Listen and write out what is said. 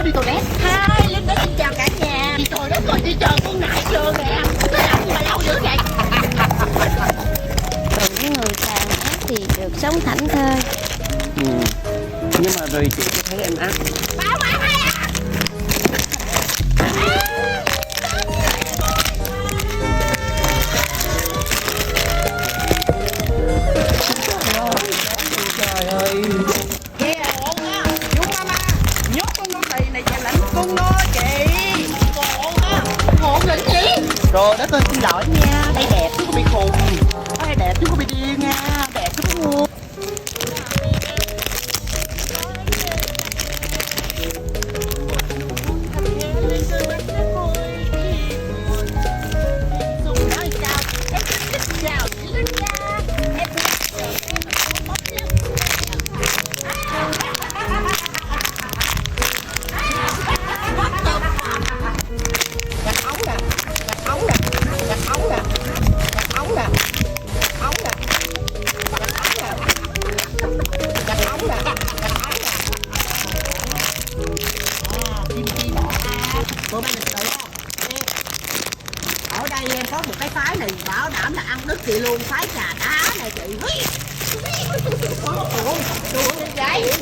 đi toilet. Hai Linh đã xin chào cả nhà. Trời đất ơi, chị chờ con nãy giờ nè. Nó làm gì mà lâu dữ vậy? Còn những người tàn ác thì được sống thảnh thơi. Nhưng mà vì chị có thấy em ác. Bảo bảo hay à? Trời ơi. Kìa ổn á. Chú mama nhốt con nô tỳ này về lãnh cung nô chị. Ổn á. Ổn lĩnh gì? Trời đất ơi, xin lỗi nha. Thấy đẹp chứ có bị khùng. Thấy đẹp chứ có bị điên nha. Đẹp chứ có ngu. Cô ban lịch sự không? Ở đây em có một cái phái này bảo đảm là ăn đứt chị luôn. Phái trà đá này chị. Ủa, trời ơi, vậy?